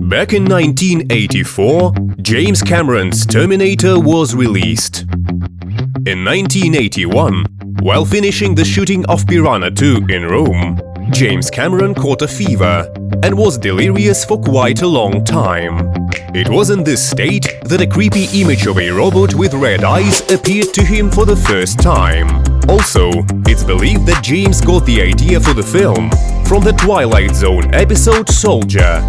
Back in 1984, James Cameron's Terminator was released. In 1981, while finishing the shooting of Piranha 2 in Rome, James Cameron caught a fever and was delirious for quite a long time. It was in this state that a creepy image of a robot with red eyes appeared to him for the first time. Also, it's believed that James got the idea for the film from the Twilight Zone episode Soldier,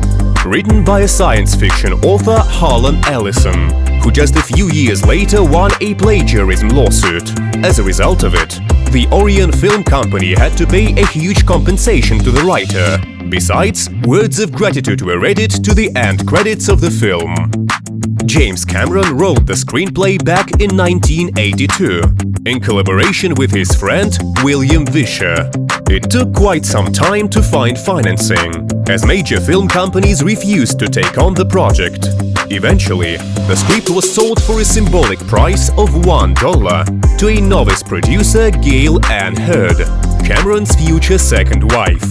written by a science fiction author Harlan Ellison, who just a few years later won a plagiarism lawsuit. As a result of it, the Orion Film Company had to pay a huge compensation to the writer. Besides, words of gratitude were added to the end credits of the film. James Cameron wrote the screenplay back in 1982, in collaboration with his friend William Vischer. It took quite some time to find financing, as major film companies refused to take on the project. Eventually, the script was sold for a symbolic price of $1 to a novice producer, Gail Ann Hurd, Cameron's future second wife.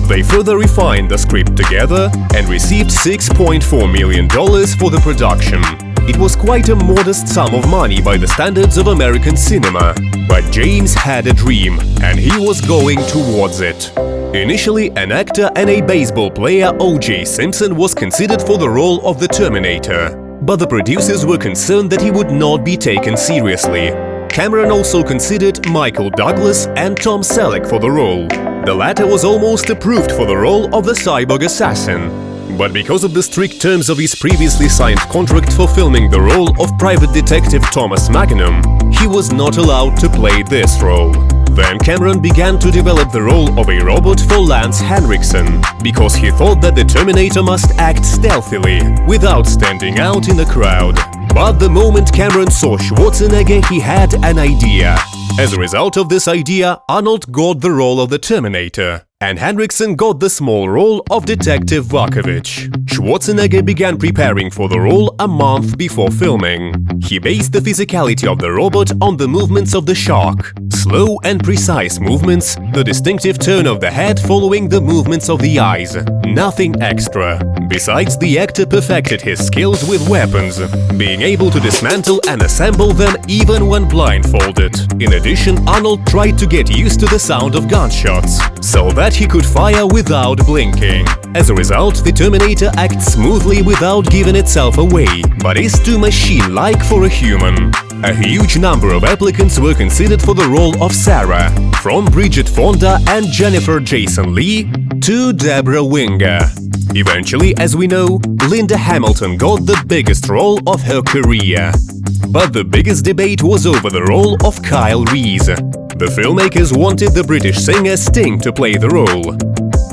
They further refined the script together and received $6.4 million for the production. It was quite a modest sum of money by the standards of American cinema, but James had a dream, and he was going towards it. Initially, an actor and a baseball player, O.J. Simpson, was considered for the role of the Terminator, but the producers were concerned that he would not be taken seriously. Cameron also considered Michael Douglas and Tom Selleck for the role. The latter was almost approved for the role of the cyborg assassin, but because of the strict terms of his previously signed contract for filming the role of private detective Thomas Magnum, he was not allowed to play this role. Then Cameron began to develop the role of a robot for Lance Henriksen, because he thought that the Terminator must act stealthily, without standing out in the crowd. But the moment Cameron saw Schwarzenegger, he had an idea. As a result of this idea, Arnold got the role of the Terminator, and Henriksen got the small role of Detective Vakovich. Schwarzenegger began preparing for the role a month before filming. He based the physicality of the robot on the movements of the shark. Slow and precise movements, the distinctive turn of the head following the movements of the eyes. Nothing extra. Besides, the actor perfected his skills with weapons, being able to dismantle and assemble them even when blindfolded. In addition, Arnold tried to get used to the sound of gunshots, so that he could fire without blinking. As a result, the Terminator acts smoothly without giving itself away, but is too machine-like for a human. A huge number of applicants were considered for the role of Sarah, from Bridget Fonda and Jennifer Jason Leigh to Deborah Winger. Eventually, as we know, Linda Hamilton got the biggest role of her career. But the biggest debate was over the role of Kyle Reese. The filmmakers wanted the British singer Sting to play the role,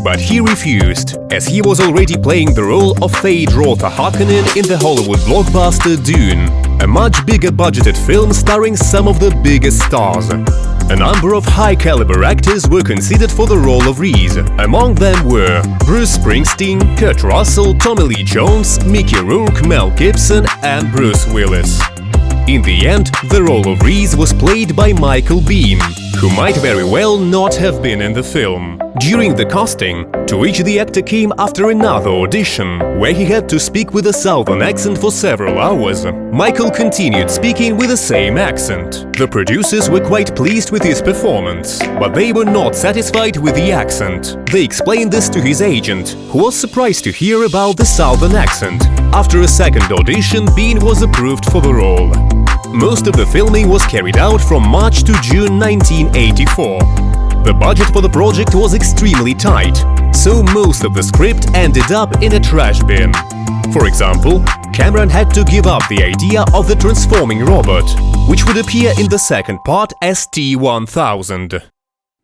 but he refused, as he was already playing the role of Feyd-Rautha Harkonnen in the Hollywood blockbuster Dune, a much bigger budgeted film starring some of the biggest stars. A number of high-caliber actors were considered for the role of Reese. Among them were Bruce Springsteen, Kurt Russell, Tommy Lee Jones, Mickey Rourke, Mel Gibson and Bruce Willis. In the end, the role of Reese was played by Michael Biehn, who might very well not have been in the film. During the casting, to which the actor came after another audition, where he had to speak with a southern accent for several hours, Michael continued speaking with the same accent. The producers were quite pleased with his performance, but they were not satisfied with the accent. They explained this to his agent, who was surprised to hear about the southern accent. After a second audition, Biehn was approved for the role. Most of the filming was carried out from March to June 1984. The budget for the project was extremely tight, so most of the script ended up in a trash bin. For example, Cameron had to give up the idea of the transforming robot, which would appear in the second part as T-1000.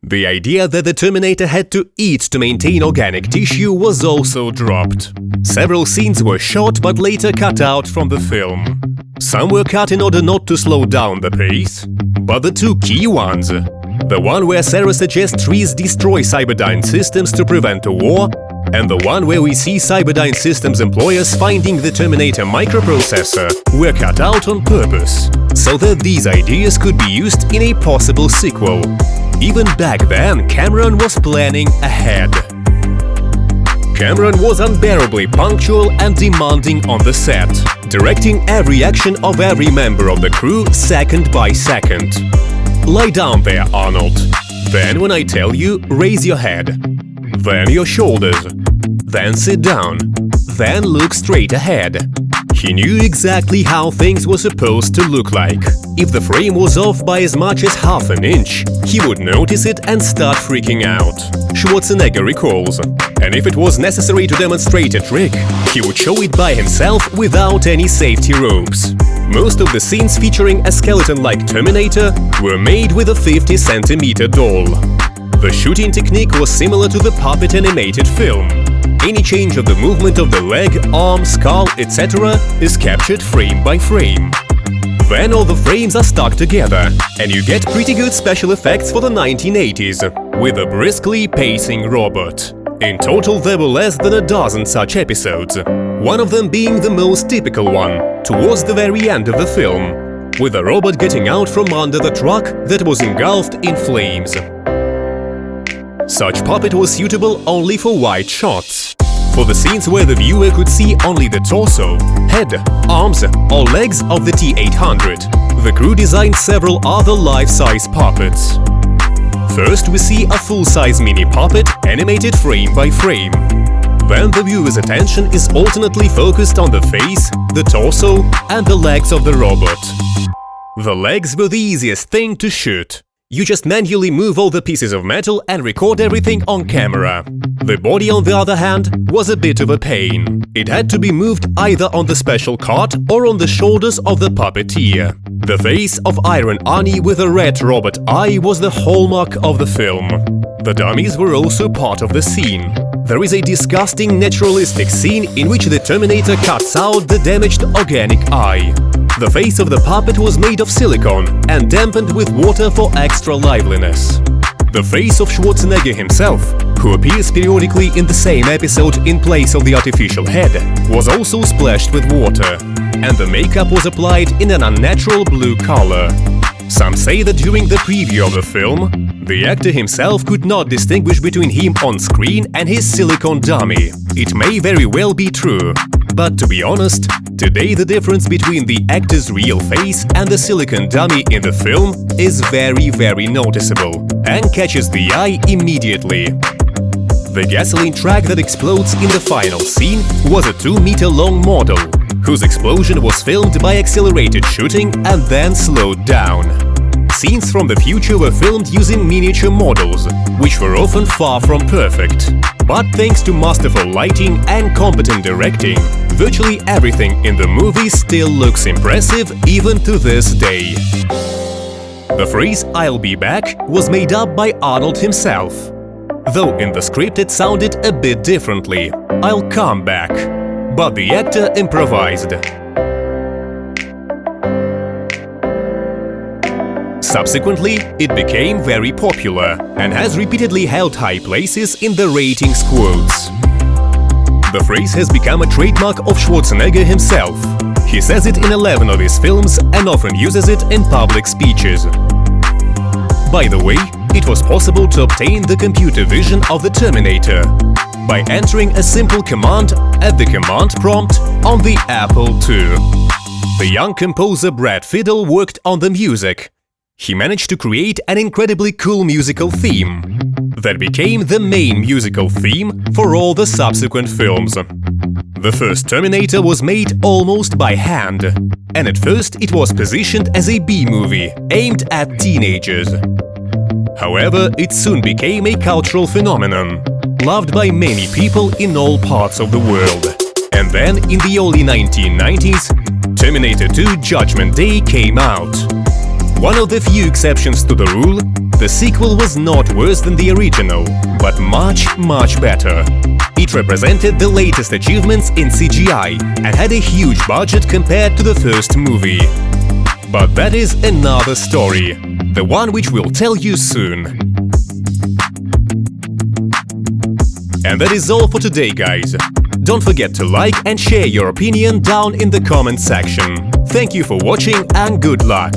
The idea that the Terminator had to eat to maintain organic tissue was also dropped. Several scenes were shot but later cut out from the film. Some were cut in order not to slow down the pace, but the two key ones, the one where Sarah suggests Reese destroy Cyberdyne Systems to prevent a war, and the one where we see Cyberdyne Systems employers finding the Terminator microprocessor, were cut out on purpose, so that these ideas could be used in a possible sequel. Even back then, Cameron was planning ahead. Cameron was unbearably punctual and demanding on the set, directing every action of every member of the crew second by second. Lie down there, Arnold. Then when I tell you, raise your head. Then your shoulders. Then sit down. Then look straight ahead. He knew exactly how things were supposed to look like. If the frame was off by as much as half an inch, he would notice it and start freaking out, Schwarzenegger recalls. And if it was necessary to demonstrate a trick, he would show it by himself without any safety ropes. Most of the scenes featuring a skeleton-like Terminator were made with a 50-centimeter doll. The shooting technique was similar to the puppet animated film. Any change of the movement of the leg, arm, skull, etc. is captured frame by frame. Then all the frames are stuck together, and you get pretty good special effects for the 1980s, with a briskly pacing robot. In total, there were less than a dozen such episodes, one of them being the most typical one, towards the very end of the film, with a robot getting out from under the truck that was engulfed in flames. Such puppet was suitable only for wide shots. For the scenes where the viewer could see only the torso, head, arms or legs of the T-800, the crew designed several other life-size puppets. First we see a full-size mini puppet animated frame by frame. Then the viewer's attention is alternately focused on the face, the torso and the legs of the robot. The legs were the easiest thing to shoot. You just manually move all the pieces of metal and record everything on camera. The body, on the other hand, was a bit of a pain. It had to be moved either on the special cart or on the shoulders of the puppeteer. The face of Iron Arnie with a red robot eye was the hallmark of the film. The dummies were also part of the scene. There is a disgusting naturalistic scene in which the Terminator cuts out the damaged organic eye. The face of the puppet was made of silicone and dampened with water for extra liveliness. The face of Schwarzenegger himself, who appears periodically in the same episode in place of the artificial head, was also splashed with water, and the makeup was applied in an unnatural blue color. Some say that during the preview of the film, the actor himself could not distinguish between him on screen and his silicone dummy. It may very well be true, but to be honest, today the difference between the actor's real face and the silicone dummy in the film is very noticeable and catches the eye immediately. The gasoline truck that explodes in the final scene was a 2-meter-long model, whose explosion was filmed by accelerated shooting and then slowed down. Scenes from the future were filmed using miniature models, which were often far from perfect. But thanks to masterful lighting and competent directing, virtually everything in the movie still looks impressive even to this day. The phrase "I'll be back" was made up by Arnold himself, though in the script it sounded a bit differently: "I'll come back." But the actor improvised. Subsequently, it became very popular and has repeatedly held high places in the ratings quotes. The phrase has become a trademark of Schwarzenegger himself. He says it in 11 of his films and often uses it in public speeches. By the way, it was possible to obtain the computer vision of the Terminator by entering a simple command at the command prompt on the Apple II. The young composer Brad Fiedel worked on the music. He managed to create an incredibly cool musical theme that became the main musical theme for all the subsequent films. The first Terminator was made almost by hand, and at first it was positioned as a B-movie aimed at teenagers. However, it soon became a cultural phenomenon, loved by many people in all parts of the world. And then, in the early 1990s, Terminator 2: Judgment Day came out. One of the few exceptions to the rule, the sequel was not worse than the original, but much better. It represented the latest achievements in CGI and had a huge budget compared to the first movie. But that is another story, the one which we'll tell you soon. And that is all for today, guys. Don't forget to like and share your opinion down in the comment section. Thank you for watching and good luck!